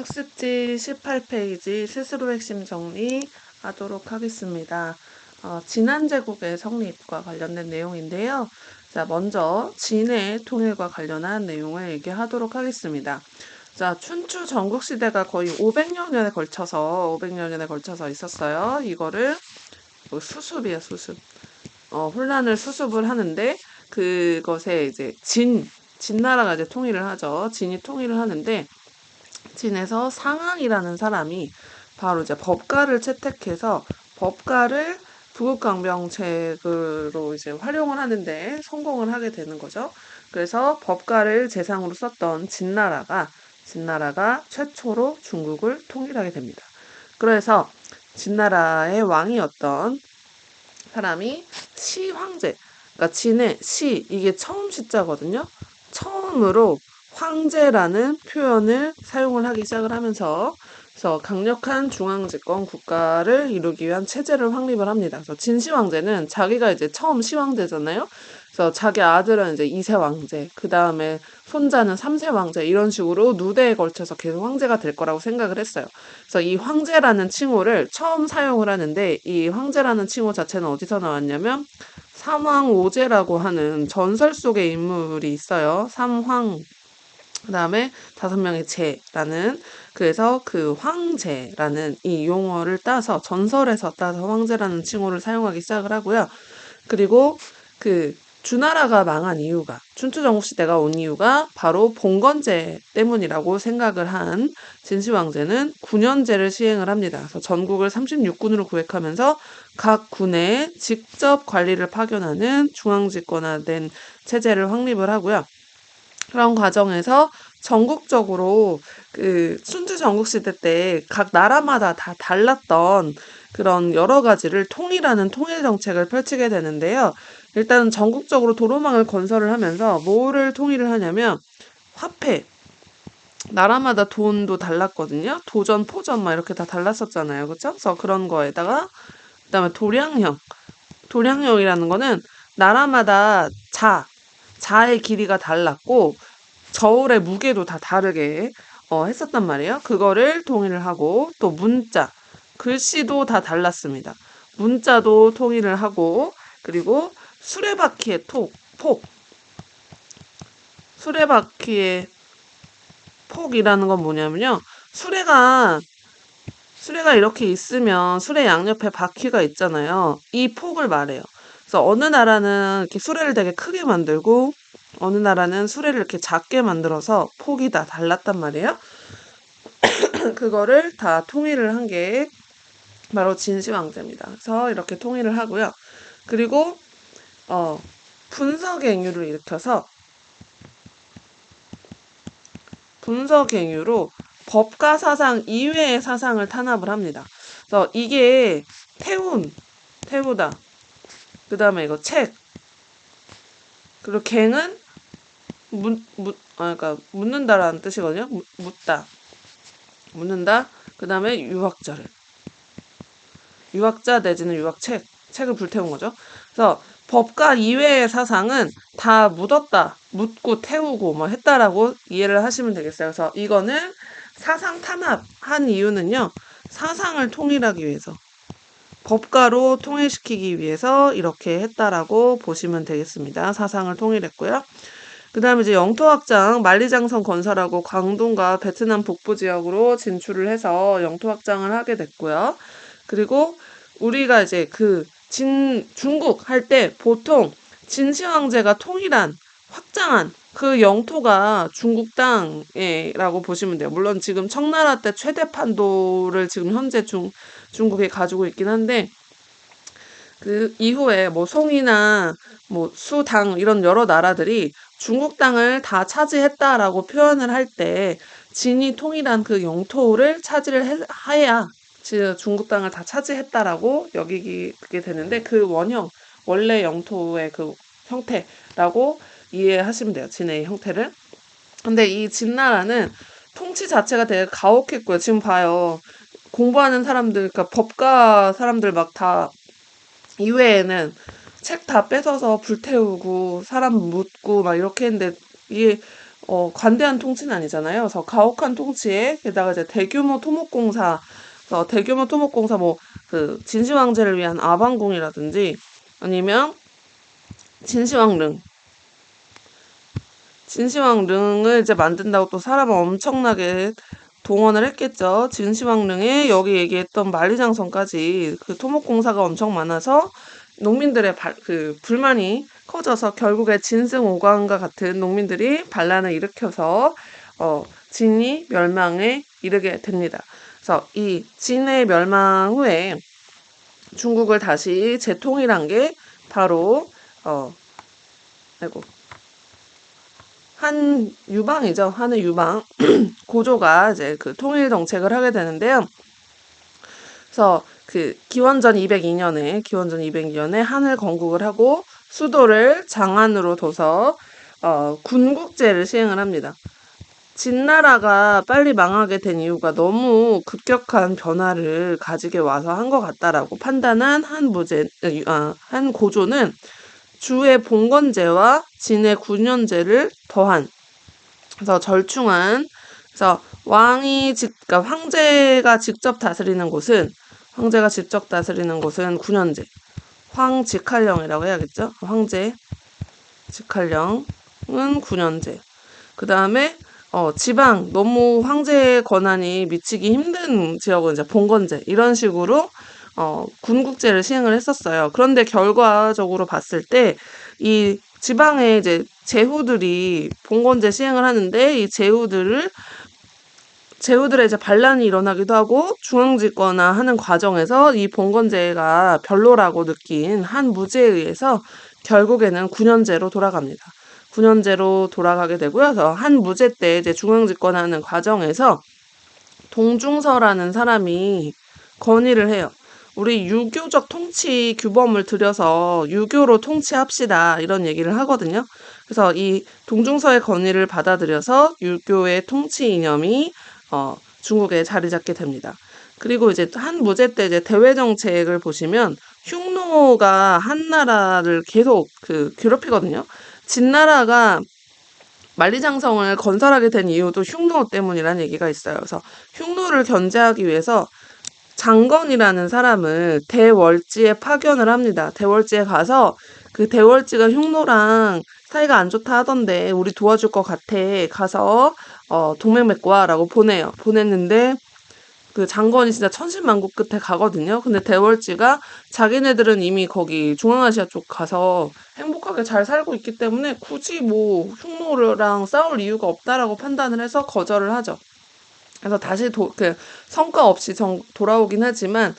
학습지 18페이지 스스로 핵심 정리하도록 하겠습니다. 진한 제국의 성립과 관련된 내용인데요. 자, 먼저 진의 통일과 관련한 내용을 얘기하도록 하겠습니다. 자, 춘추 전국시대가 거의 500년에 걸쳐서 있었어요. 이거를 수습이에요, 수습. 혼란을 수습을 하는데 그것에 이제 진나라가 이제 통일을 하죠. 진이 통일을 하는데 진에서 상항이라는 사람이 바로 이제 법가를 채택해서 법가를 부국강병책으로 이제 활용을 하는데 성공을 하게 되는 거죠. 그래서 법가를 재상으로 썼던 진나라가 최초로 중국을 통일하게 됩니다. 그래서 진나라의 왕이었던 사람이 시황제, 그러니까 진의 시, 이게 처음 시자거든요. 처음으로 황제라는 표현을 사용을 하기 시작을 하면서 그래서 강력한 중앙집권 국가를 이루기 위한 체제를 확립을 합니다. 그래서 진시 황제는 자기가 이제 처음 시황제잖아요. 그래서 자기 아들은 이제 2세 왕제, 그 다음에 손자는 3세 왕제 이런 식으로 누대에 걸쳐서 계속 황제가 될 거라고 생각을 했어요. 그래서 이 황제라는 칭호를 처음 사용을 하는데 이 황제라는 칭호 자체는 어디서 나왔냐면 삼황오제라고 하는 전설 속의 인물이 있어요. 삼황 그다음에 5명의 제라는 그래서 그 황제라는 이 용어를 따서 전설에서 따서 황제라는 칭호를 사용하기 시작을 하고요. 그리고 그 주나라가 망한 이유가 춘추전국시대가 온 이유가 바로 봉건제 때문이라고 생각을 한 진시황제는 9년제를 시행을 합니다. 그래서 전국을 36군으로 구획하면서 각 군에 직접 관리를 파견하는 중앙집권화된 체제를 확립을 하고요. 그런 과정에서 전국적으로 그 순주 전국시대 때 각 나라마다 다 달랐던 그런 여러 가지를 통일하는 통일 정책을 펼치게 되는데요. 일단 전국적으로 도로망을 건설을 하면서 뭐를 통일을 하냐면 화폐, 나라마다 돈도 달랐거든요. 도전, 포전 막 이렇게 다 달랐었잖아요. 그쵸? 그래서 그런 거에다가 그다음에 도량형이라는 거는 나라마다 자의 길이가 달랐고 저울의 무게도 다 다르게 했었단 말이에요. 그거를 통일을 하고 또 문자, 글씨도 다 달랐습니다. 문자도 통일을 하고 그리고 수레바퀴의 수레바퀴의 폭이라는 건 뭐냐면요. 수레가 이렇게 있으면 수레 양옆에 바퀴가 있잖아요. 이 폭을 말해요. 그래서 어느 나라는 이렇게 수레를 되게 크게 만들고 어느 나라는 수레를 이렇게 작게 만들어서 폭이 다 달랐단 말이에요. 그거를 다 통일을 한 게 바로 진시황제입니다. 그래서 이렇게 통일을 하고요. 그리고 분서갱유를 일으켜서 분서갱유로 법가 사상 이외의 사상을 탄압을 합니다. 그래서 이게 태우다. 그 다음에 이거 책. 그리고 갱은 그러니까 묻는다라는 뜻이거든요. 묻는다. 그 다음에 유학자 내지는 책을 불태운 거죠. 그래서 법과 이외의 사상은 다 묻고 태우고 뭐 했다라고 이해를 하시면 되겠어요. 그래서 이거는 사상 탄압한 이유는요. 사상을 통일하기 위해서. 법가로 통일시키기 위해서 이렇게 했다라고 보시면 되겠습니다. 사상을 통일했고요. 그 다음에 이제 영토 확장, 만리장성 건설하고 광동과 베트남 북부 지역으로 진출을 해서 영토 확장을 하게 됐고요. 그리고 우리가 이제 중국 할 때 보통 진시황제가 확장한 그 영토가 중국 땅이라고 보시면 돼요. 물론 지금 청나라 때 최대 판도를 지금 현재 중국이 가지고 있긴 한데 그 이후에 뭐 송이나 뭐 수당 이런 여러 나라들이 중국 땅을 다 차지했다라고 표현을 할 때 진이 통일한 그 영토를 차지를 해야 중국 땅을 다 차지했다라고 여기게 되는데 그 원래 영토의 그 형태라고 이해하시면 돼요. 진의 형태를. 근데 이 진나라는 통치 자체가 되게 가혹했고요. 지금 봐요. 공부하는 사람들, 그러니까 법가 사람들 막 다 이외에는 책 다 뺏어서 불태우고 사람 묻고 막 이렇게 했는데 이게 관대한 통치는 아니잖아요. 그래서 가혹한 통치에 게다가 이제 대규모 토목공사, 대규모 토목공사 뭐 그 진시황제를 위한 아방궁이라든지 아니면 진시황릉, 진시황릉을 이제 만든다고 또 사람을 엄청나게 동원을 했겠죠. 진시황릉에 여기 얘기했던 만리장성까지 그 토목공사가 엄청 많아서 농민들의 그 불만이 커져서 결국에 진승오광과 같은 농민들이 반란을 일으켜서 진이 멸망에 이르게 됩니다. 그래서 이 진의 멸망 후에 중국을 다시 재통일한 게 바로 어 아이고 한유방이죠. 한유방 고조가 이제 그 통일 정책을 하게 되는데요. 그래서 그 기원전 202년에 한을 건국을 하고 수도를 장안으로 둬서 군국제를 시행을 합니다. 진나라가 빨리 망하게 된 이유가 너무 급격한 변화를 가지게 와서 한 것 같다라고 판단한 한 고조는 주의 봉건제와 진의 군현제를 더한, 그래서 절충한, 그래서 그러니까 황제가 직접 다스리는 곳은 군현제, 황직할령이라고 해야겠죠? 황제 직할령은 군현제. 그 다음에 지방 너무 황제의 권한이 미치기 힘든 지역은 이제 봉건제, 이런 식으로 군국제를 시행을 했었어요. 그런데 결과적으로 봤을 때 이 지방에 이제 제후들이 봉건제 시행을 하는데 이 제후들의 이제 반란이 일어나기도 하고 중앙집권화 하는 과정에서 이 봉건제가 별로라고 느낀 한 무제에 의해서 결국에는 군현제로 돌아갑니다. 군현제로 돌아가게 되고요. 그래서 한 무제 때 이제 중앙집권하는 과정에서 동중서라는 사람이 건의를 해요. 우리 유교적 통치 규범을 들여서 유교로 통치합시다, 이런 얘기를 하거든요. 그래서 이 동중서의 건의를 받아들여서 유교의 통치 이념이 중국에 자리 잡게 됩니다. 그리고 이제 한 무제 때 이제 대외 정책을 보시면 흉노가 한나라를 계속 괴롭히거든요. 진나라가 만리장성을 건설하게 된 이유도 흉노 때문이라는 얘기가 있어요. 그래서 흉노를 견제하기 위해서 장건이라는 사람을 대월지에 파견을 합니다. 대월지에 가서 그 대월지가 흉노랑 사이가 안 좋다 하던데 우리 도와줄 것 같아. 가서 동맹 맺고 와라고 보내요. 보냈는데 그 장건이 진짜 천신만고 끝에 가거든요. 근데 대월지가 자기네들은 이미 거기 중앙아시아 쪽 가서 행복하게 잘 살고 있기 때문에 굳이 뭐 흉노랑 싸울 이유가 없다라고 판단을 해서 거절을 하죠. 그래서 다시 성과 없이 돌아오긴 하지만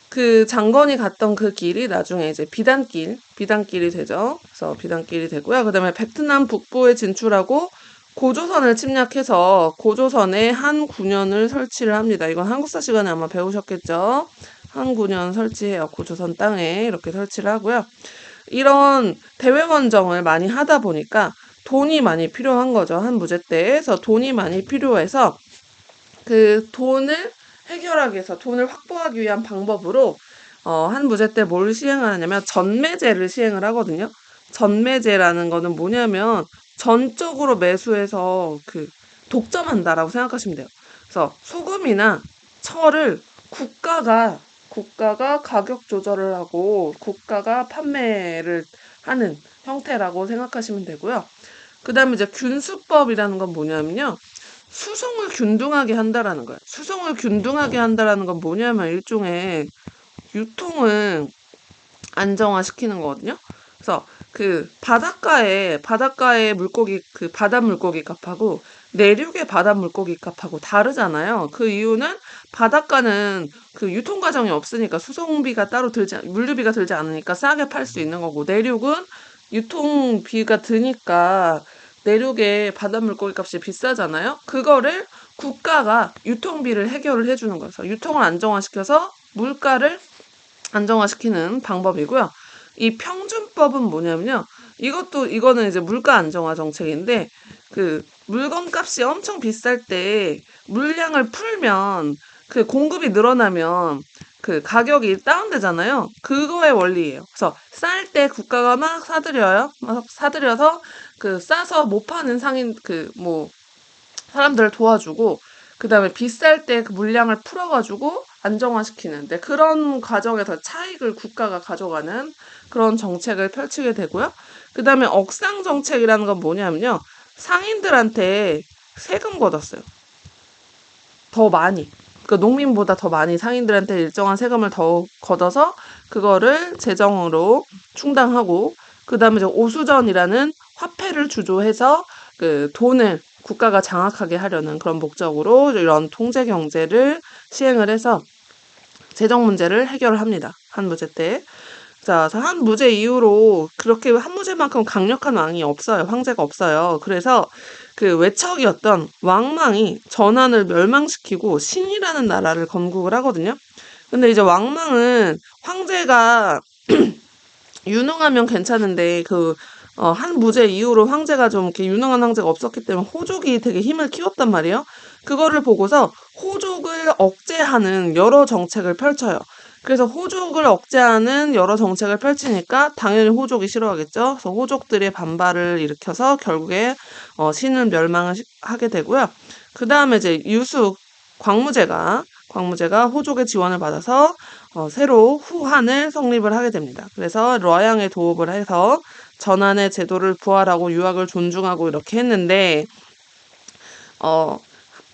그 장건이 갔던 그 길이 나중에 이제 비단길이 되죠. 그래서 비단길이 되고요. 그다음에 베트남 북부에 진출하고 고조선을 침략해서 고조선에 한 군현을 설치를 합니다. 이건 한국사 시간에 아마 배우셨겠죠. 한 군현 설치해요. 고조선 땅에 이렇게 설치를 하고요. 이런 대외원정을 많이 하다 보니까 돈이 많이 필요한 거죠. 한 무제 때. 그래서 돈이 많이 필요해서 그 돈을 해결하기 위해서, 돈을 확보하기 위한 방법으로 한 무제 때 뭘 시행하냐면 전매제를 시행을 하거든요. 전매제라는 거는 뭐냐면 전적으로 매수해서 독점한다라고 생각하시면 돼요. 그래서 소금이나 철을 국가가 가격 조절을 하고 국가가 판매를 하는 형태라고 생각하시면 되고요. 그다음에 이제 균수법이라는 건 뭐냐면요. 수송을 균등하게 한다라는 거예요. 수송을 균등하게 한다라는 건 뭐냐면 일종의 유통을 안정화시키는 거거든요. 그래서 그 바닷가의 물고기, 그 바닷물고기 값하고 내륙의 바닷물고기 값하고 다르잖아요. 그 이유는 바닷가는 그 유통 과정이 없으니까 수송비가 따로 물류비가 들지 않으니까 싸게 팔 수 있는 거고, 내륙은 유통비가 드니까 내륙의 바닷물고기 값이 비싸잖아요. 그거를 국가가 유통비를 해결을 해주는 거예요. 그래서 유통을 안정화시켜서 물가를 안정화시키는 방법이고요. 이 평준법은 뭐냐면요. 이거는 이제 물가 안정화 정책인데, 그 물건값이 엄청 비쌀 때 물량을 풀면, 그 공급이 늘어나면 그 가격이 다운되잖아요. 그거의 원리예요. 그래서 쌀 때 국가가 막 사들여요. 막 사들여서 그 싸서 못 파는 상인 그 뭐 사람들을 도와주고 그다음에 비쌀 때 그 물량을 풀어가지고 안정화시키는데 그런 과정에서 차익을 국가가 가져가는 그런 정책을 펼치게 되고요. 그다음에 억상 정책이라는 건 뭐냐면요. 상인들한테 세금 걷었어요. 더 많이. 그 농민보다 더 많이 상인들한테 일정한 세금을 더 걷어서 그거를 재정으로 충당하고 그다음에 이제 오수전이라는 화폐를 주조해서 그 돈을 국가가 장악하게 하려는 그런 목적으로 이런 통제 경제를 시행을 해서 재정 문제를 해결을 합니다. 한무제 때. 자, 한무제 이후로 그렇게 한무제만큼 강력한 왕이 없어요. 황제가 없어요. 그래서 그 외척이었던 왕망이 전한을 멸망시키고 신이라는 나라를 건국을 하거든요. 근데 이제 왕망은 황제가 유능하면 괜찮은데 한무제 이후로 황제가 좀 이렇게 유능한 황제가 없었기 때문에 호족이 되게 힘을 키웠단 말이에요. 그거를 보고서 호족을 억제하는 여러 정책을 펼쳐요. 그래서 호족을 억제하는 여러 정책을 펼치니까 당연히 호족이 싫어하겠죠. 그래서 호족들의 반발을 일으켜서 결국에 신은 멸망을 하게 되고요. 그 다음에 이제 광무제가 호족의 지원을 받아서 새로 후한을 성립을 하게 됩니다. 그래서 러양에 도읍을 해서 전한의 제도를 부활하고 유학을 존중하고 이렇게 했는데 어,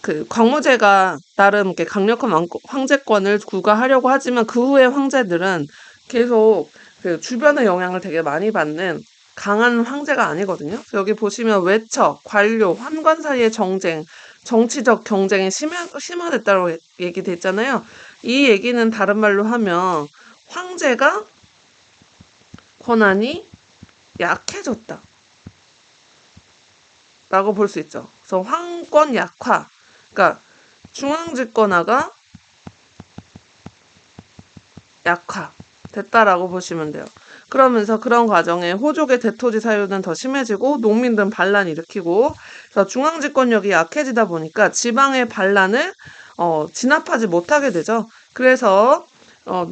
그 광무제가 나름 이렇게 강력한 황제권을 구가하려고 하지만 그 후에 황제들은 계속 그 주변의 영향을 되게 많이 받는 강한 황제가 아니거든요. 여기 보시면 외척, 관료, 환관 사이의 정쟁, 정치적 경쟁이 심화됐다고 얘기됐잖아요. 이 얘기는 다른 말로 하면 황제가 권한이 약해졌다. 라고 볼 수 있죠. 그래서 황권 약화. 그러니까 중앙집권화가 약화됐다라고 보시면 돼요. 그러면서 그런 과정에 호족의 대토지 사유는 더 심해지고 농민들은 반란 일으키고 그래서 중앙집권력이 약해지다 보니까 지방의 반란을 진압하지 못하게 되죠. 그래서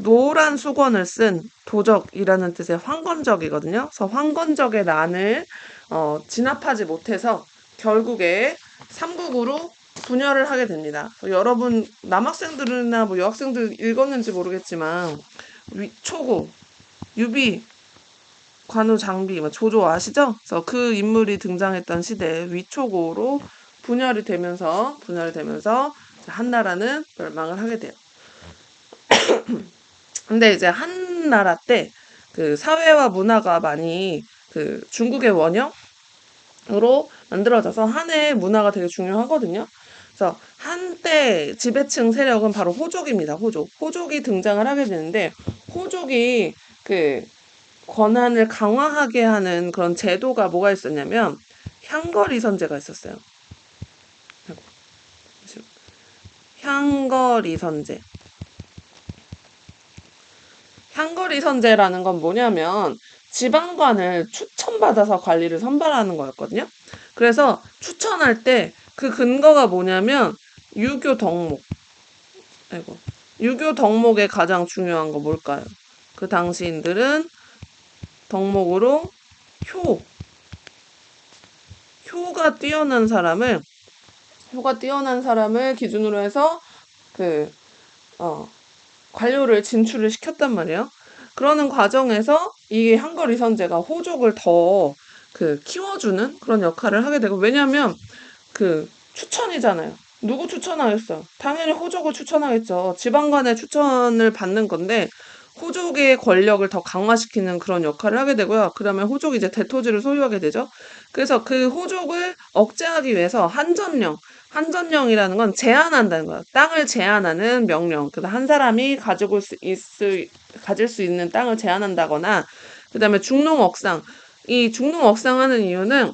노란 수건을 쓴 도적이라는 뜻의 황건적이거든요. 그래서 황건적의 난을 진압하지 못해서 결국에 삼국으로 분열을 하게 됩니다. 여러분 남학생들이나 뭐 여학생들 읽었는지 모르겠지만 초고, 유비, 관우, 장비, 조조 아시죠? 그래서 그 인물이 등장했던 시대에 위초고로 분열이 되면서 한나라는 멸망을 하게 돼요. 근데 이제 한나라 때 그 사회와 문화가 많이 그 중국의 원형으로 만들어져서 한의 문화가 되게 중요하거든요. 그래서 한때 지배층 세력은 바로 호족입니다. 호족이 등장을 하게 되는데 호족이 그 권한을 강화하게 하는 그런 제도가 뭐가 있었냐면 향거리선제가 있었어요. 향거리선제. 향거리선제라는 건 뭐냐면 지방관을 추천받아서 관리를 선발하는 거였거든요. 그래서 추천할 때 그 근거가 뭐냐면 유교 덕목. 아이고. 유교 덕목의 가장 중요한 거 뭘까요? 그 당시인들은 덕목으로 효, 효가 뛰어난 사람을 기준으로 해서 그 관료를 진출을 시켰단 말이에요. 그러는 과정에서 이 한거리선제가 호족을 더 그 키워주는 그런 역할을 하게 되고 왜냐하면 그 추천이잖아요. 누구 추천하겠어? 당연히 호족을 추천하겠죠. 지방간의 추천을 받는 건데 호족의 권력을 더 강화시키는 그런 역할을 하게 되고요. 그다음에 호족이 이제 대토지를 소유하게 되죠. 그래서 그 호족을 억제하기 위해서 한전령이라는 건 제한한다는 거예요. 땅을 제한하는 명령. 그래서 한 사람이 가질 수 있는 땅을 제한한다거나, 그다음에 중농억상. 이 중농억상하는 이유는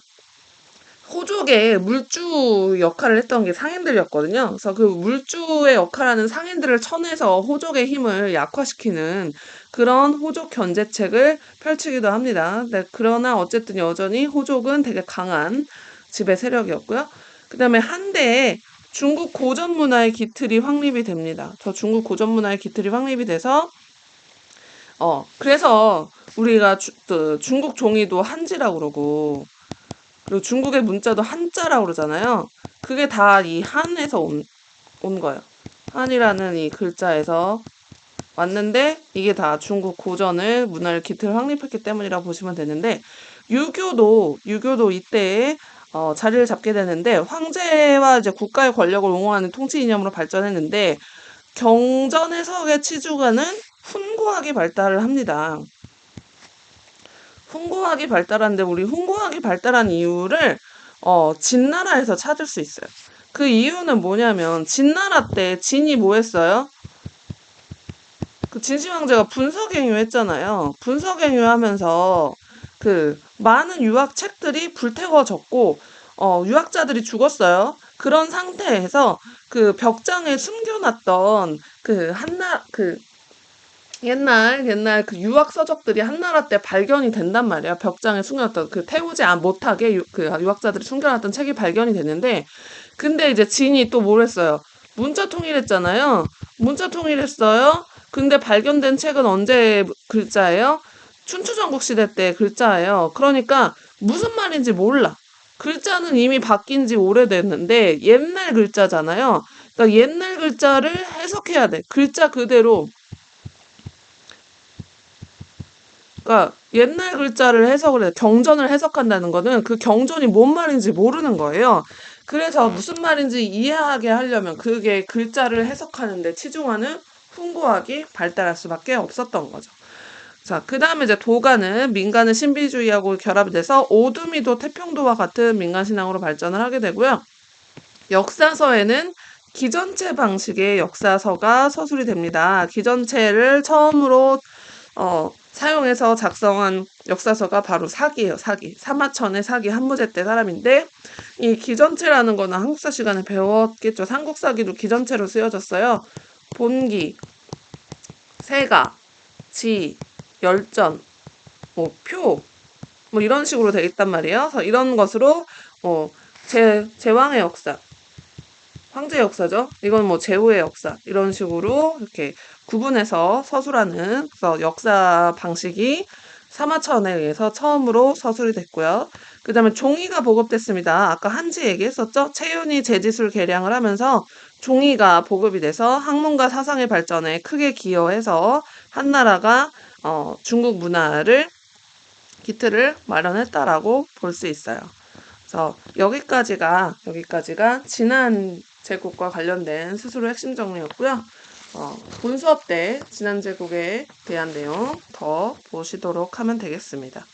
호족의 물주 역할을 했던 게 상인들이었거든요. 그래서 그 물주의 역할하는 상인들을 쳐내서 호족의 힘을 약화시키는 그런 호족 견제책을 펼치기도 합니다. 네, 그러나 어쨌든 여전히 호족은 되게 강한 지배 세력이었고요. 그 다음에 한대에 중국 고전 문화의 기틀이 확립이 됩니다. 중국 고전 문화의 기틀이 확립이 돼서 그래서 우리가 중국 종이도 한지라고 그러고 그리고 중국의 문자도 한자라고 그러잖아요. 그게 다 이 한에서 온 거예요. 한이라는 이 글자에서 왔는데 이게 다 중국 고전을 문화를 기틀을 확립했기 때문이라고 보시면 되는데 유교도 이때에 자리를 잡게 되는데 황제와 이제 국가의 권력을 옹호하는 통치 이념으로 발전했는데 경전 해석의 치주가는 훈고학이 발달을 합니다. 훈고학이 발달하는데 우리 훈고학이 발달한 이유를 진나라에서 찾을 수 있어요. 그 이유는 뭐냐면 진나라 때 진이 뭐 했어요? 그 진시 황제가 분서갱유 했잖아요. 분서갱유 하면서 그 많은 유학 책들이 불태워졌고 유학자들이 죽었어요. 그런 상태에서 그 벽장에 숨겨놨던 그 옛날 그 유학 서적들이 한나라 때 발견이 된단 말이야. 벽장에 숨겨놨던 그 태우지 못하게 그 유학자들이 숨겨놨던 책이 발견이 됐는데 근데 이제 진이 또 뭘 했어요? 문자 통일했잖아요. 문자 통일했어요. 근데 발견된 책은 언제 글자예요? 춘추전국 시대 때 글자예요. 그러니까 무슨 말인지 몰라. 글자는 이미 바뀐 지 오래됐는데 옛날 글자잖아요. 그러니까 옛날 글자를 해석해야 돼. 글자 그대로. 그러니까 옛날 글자를 해석을 해. 경전을 해석한다는 거는 그 경전이 뭔 말인지 모르는 거예요. 그래서 무슨 말인지 이해하게 하려면 그게 글자를 해석하는데 치중하는 훈고학이 발달할 수밖에 없었던 거죠. 자, 그 다음에 이제 도가는 민간의 신비주의하고 결합이 돼서 오두미도 태평도와 같은 민간 신앙으로 발전을 하게 되고요. 역사서에는 기전체 방식의 역사서가 서술이 됩니다. 기전체를 처음으로 사용해서 작성한 역사서가 바로 사기예요, 사기. 사마천의 사기 한무제 때 사람인데, 이 기전체라는 거는 한국사 시간에 배웠겠죠. 삼국사기도 기전체로 쓰여졌어요. 본기, 세가, 지, 열전, 뭐, 표, 뭐 이런 식으로 돼 있단 말이에요. 그래서 이런 것으로, 제왕의 역사, 황제 역사죠. 이건 뭐 제후의 역사 이런 식으로 이렇게 구분해서 서술하는 그래서 역사 방식이 사마천에 의해서 처음으로 서술이 됐고요. 그 다음에 종이가 보급됐습니다. 아까 한지 얘기했었죠. 채윤이 제지술 개량을 하면서 종이가 보급이 돼서 학문과 사상의 발전에 크게 기여해서 한나라가 중국 문화를 기틀을 마련했다라고 볼 수 있어요. 그래서 여기까지가 지난 제국과 관련된 스스로 핵심 정리였고요. 본 수업 때 지난 제국에 대한 내용 더 보시도록 하면 되겠습니다.